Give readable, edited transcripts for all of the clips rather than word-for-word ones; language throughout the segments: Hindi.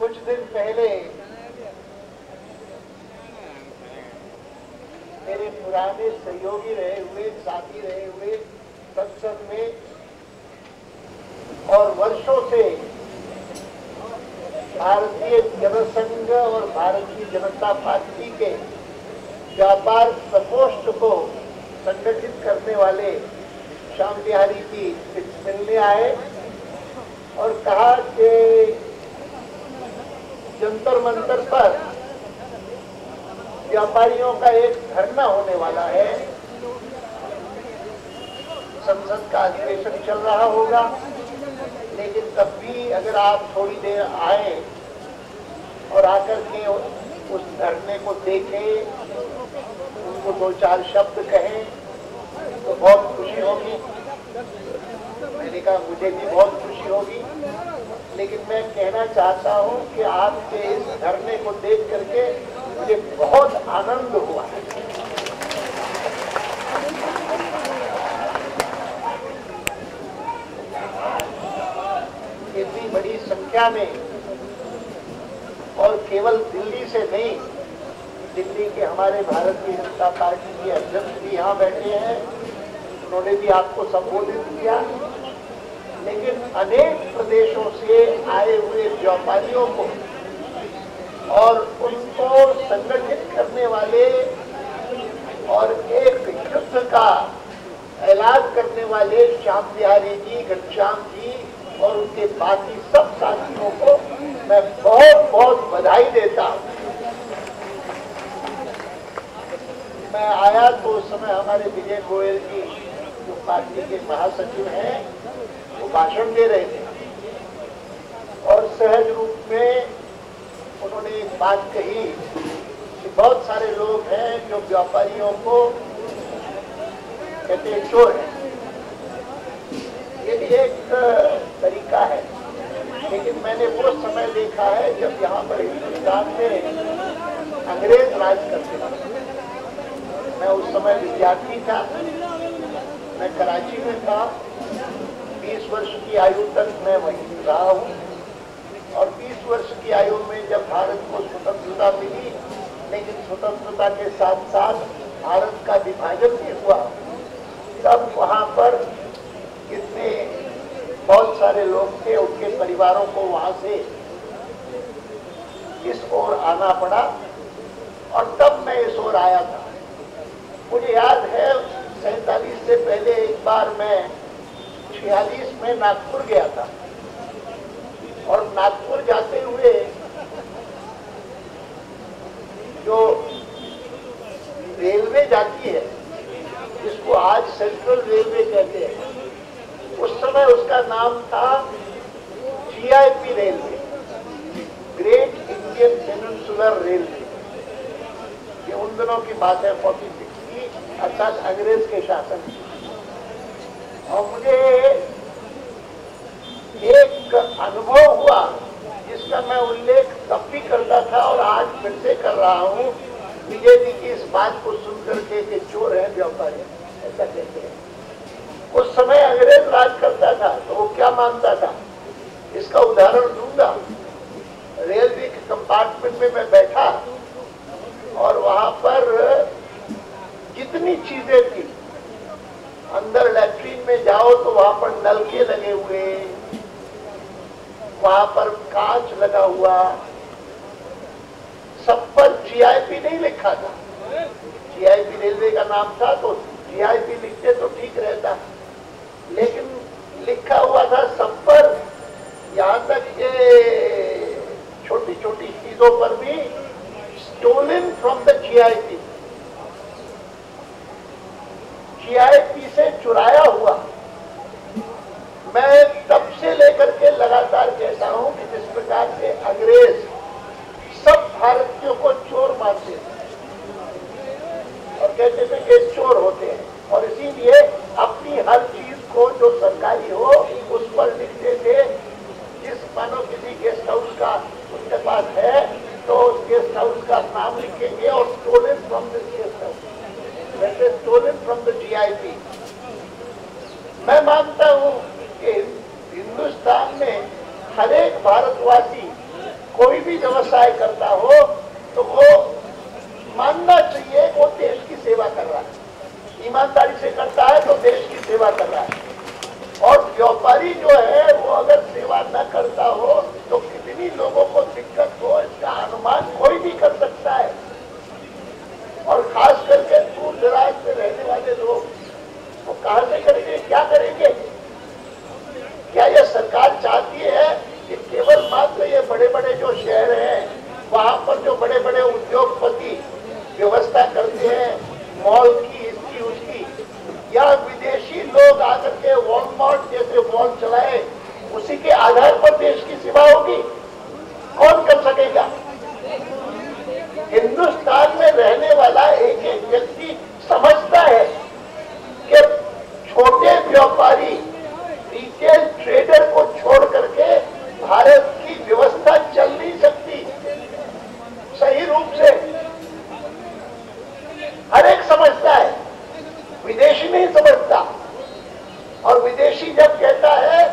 कुछ दिन पहले मेरे पुराने सहयोगी रहे हुए, साथी रहे हुए संसद में और वर्षों से भारतीय जनसंघ और भारतीय जनता पार्टी के व्यापार प्रकोष्ठ को संगठित करने वाले श्याम बिहारी जी मिलने आए और कहा कि जंतर मंतर पर व्यापारियों का एक धरना होने वाला है। संसद का अधिवेशन चल रहा होगा, लेकिन तब भी अगर आप थोड़ी देर आए और आकर के उस धरने को देखें, उनको दो चार शब्द कहें तो बहुत खुशी होगी। मैंने कहा मुझे भी बहुत खुशी होगी, लेकिन मैं कहना चाहता हूं कि आपके इस धरने को देख करके मुझे बहुत आनंद हुआ है। इतनी बड़ी संख्या में, और केवल दिल्ली से नहीं, दिल्ली के हमारे भारतीय जनता पार्टी के अध्यक्ष भी यहाँ बैठे हैं, उन्होंने भी आपको संबोधित किया, लेकिन अनेक प्रदेशों से आए हुए व्यापारियों को और उनको संगठित करने वाले और एक युद्ध का ऐलान करने वाले श्याम बिहारी जी, घनश्याम जी और उनके बाकी सब साथियों को मैं बहुत बहुत बधाई देता हूँ। मैं आया तो उस समय हमारे विजय गोयल जी, जो पार्टी के महासचिव हैं, वो भाषण दे रहे थे और सहज रूप में उन्होंने एक बात कही कि बहुत सारे लोग हैं जो व्यापारियों को कहते हैं चोर है। ये भी एक तरीका है, लेकिन मैंने वो समय देखा है जब यहाँ पर हिंदुस्तान में अंग्रेज राज करते थे। मैं उस समय विद्यार्थी था, मैं कराची में था। 20 वर्ष की आयु तक मैं वहीं रहा हूँ और 20 वर्ष की आयु में जब भारत को स्वतंत्रता मिली, लेकिन स्वतंत्रता के साथ साथ भारत का विभाजन भी हुआ, तब वहाँ पर कितने बहुत सारे लोग थे, उनके परिवारों को वहाँ से इस ओर आना पड़ा और तब मैं इस ओर आया था। मुझे याद है 47 से पहले एक बार मैं 46 में नागपुर गया था और नागपुर जाते हुए जो रेलवे जाती है, जिसको आज सेंट्रल रेलवे कहते हैं, उस समय उसका नाम था GIP railway, great Indian peninsular railway. ये उन दिनों की बात है, 46 की, अर्थात अंग्रेज के शासन की। और मुझे एक अनुभव हुआ जिसका मैं उल्लेख तब भी करता था और आज फिर से कर रहा हूँ, विजय जी की इस बात को सुनकर के चोर है व्यापारी, ऐसा कहते हैं। उस समय अंग्रेज राज करता था तो वो क्या मानता था, इसका उदाहरण दूंगा। रेलवे के कंपार्टमेंट में मैं बैठा और वहां पर जितनी चीजें थी, अंदर लैट्रीन में जाओ तो वहां पर नलके लगे हुए, वहां पर कांच लगा हुआ, सब पर GIP नहीं लिखा था। GIP रेलवे का नाम था तो GIP लिखते तो ठीक रहता, लेकिन लिखा हुआ था सब पर, यहाँ तक के छोटी छोटी चीजों पर भी stolen from the GIP, GIP से चुराया हुआ। मैं तब से लेकर के लगातार कहता हूं कि जिस प्रकार से अंग्रेज सब भारतीयों को चोर मानते थे और कहते थे कि चोर होते हैं, और इसीलिए अपनी हर चीज को जो सरकारी हो उस पर लिखते थे। जिस मानो किसी गेस्ट हाउस का उनके पास है तो उस गेस्ट हाउस का नाम लिखेंगे और stolen from this guest house, वैसे स्टोलन फ्रॉम द GIP। मैं मानता हूं कि हिंदुस्तान में हर एक भारतवासी कोई भी व्यवसाय करता हो तो वो मानना चाहिए वो देश की सेवा कर रहा है। ईमानदारी से करता है तो देश की सेवा कर रहा है। और व्यापारी जो है वो अगर सेवा न करता हो तो कितनी लोगों को दिक्कत हो इसका अनुमान कोई भी कर सकता है। और खास करके दूर दराज में रहने वाले लोग वो कहां से करेंगे, क्या करेंगे? क्या यह सरकार चाहती है कि केवल मात्र ये बड़े बड़े जो शहर हैं वहां पर जो बड़े बड़े उद्योगपति व्यवस्था करते हैं मॉल की, इसकी उसकी, या विदेशी लोग आकर के वॉलमार्ट जैसे मॉल चलाए, उसी के आधार पर देश की सेवा होगी? कौन कर सकेगा? हिंदुस्तान में रहने वाला एक एक व्यक्ति समझता है कि छोटे व्यापारी, रिटेल ट्रेडर को छोड़ करके भारत की व्यवस्था चल नहीं सकती सही रूप से। हर एक समझता है, विदेशी नहीं समझता। और विदेशी जब कहता है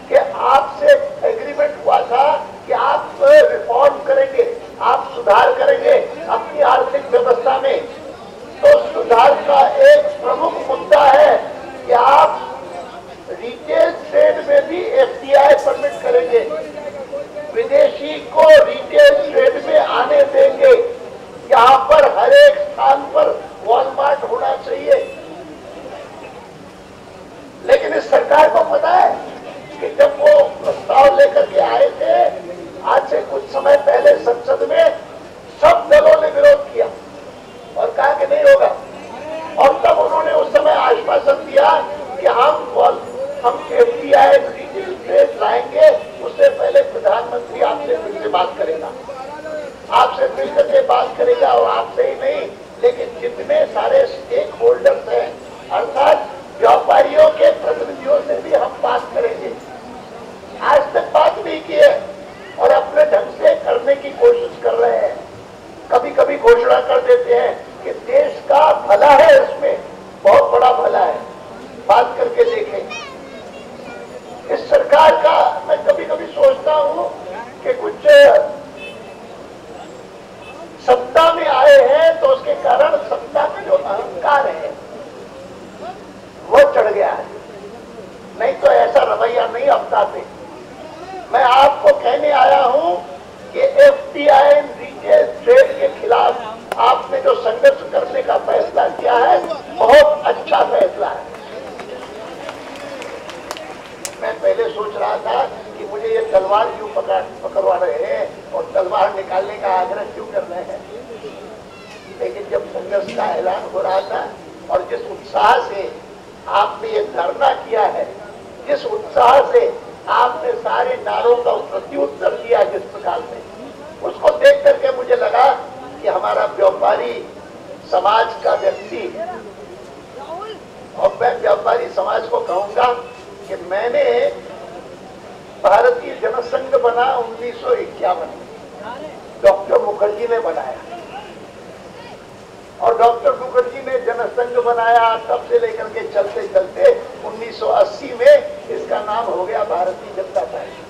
कि आपसे एग्रीमेंट हुआ था कि आप रिफॉर्म करेंगे, आप सुधार करेंगे अपनी आर्थिक व्यवस्था में, तो सुधार का एक प्रमुख मुद्दा है कि आप रिटेल ट्रेड में भी एफडीआई परमिट करेंगे, विदेशी को रिटेल ट्रेड में आने देंगे, यहाँ पर हर एक स्थान पर वॉलमार्ट होना चाहिए। लेकिन इस सरकार को पता है कि जब वो प्रस्ताव लेकर के आए थे आज से कुछ समय पहले संसद में, सब दलों ने विरोध किया और कहा कि नहीं होगा। और तब उन्होंने उस समय आश्वासन दिया कि हम एफडीआई रिटेल ट्रेड लाएंगे, उससे पहले प्रधानमंत्री आपसे फिर से बात करेगा, आपसे मिल करके बात करेगा। और आपसे ही नहीं लेकिन जितने सारे स्टेक होल्डर्स हैं अर्थात व्यापारियों के प्रतिनिधियों से भी हम बात करेंगे। आज तक बात नहीं की है और अपने ढंग से करने की कोशिश कर रहे हैं। कभी कभी घोषणा कर देते हैं कि देश का भला है, इसमें बहुत बड़ा भला है, बात करके देखें। इस सरकार का मैं कभी कभी सोचता हूं कि कुछ सत्ता में आए हैं तो उसके कारण सत्ता का जो अहंकार है वो चढ़ गया है, नहीं तो ऐसा रवैया नहीं अपनाते। मैं आपको कहने आया हूं कि एफडीआई रिटेल ट्रेड के खिलाफ आपने जो संघर्ष करने का फैसला किया है बहुत अच्छा फैसला है। मैं पहले सोच रहा था कि मुझे ये तलवार क्यों पकड़वा रहे हैं और तलवार निकालने का आग्रह क्यों कर रहे हैं, लेकिन जब संघर्ष का ऐलान हो रहा था और जिस उत्साह से आपने ये धरना किया है, जिस उत्साह से आपने सारे नारों का प्रत्युत्तर दिया जिस प्रकार से, उसको देख करके मुझे लगा कि हमारा व्यापारी समाज का व्यक्ति, और मैं व्यापारी समाज को कहूंगा कि मैंने भारतीय जनसंघ बना 1951 डॉक्टर मुखर्जी ने बनाया, और डॉक्टर मुखर्जी ने जनसंघ बनाया, तब से लेकर के चलते चलते 1980 में इसका नाम हो गया भारतीय जनता पार्टी।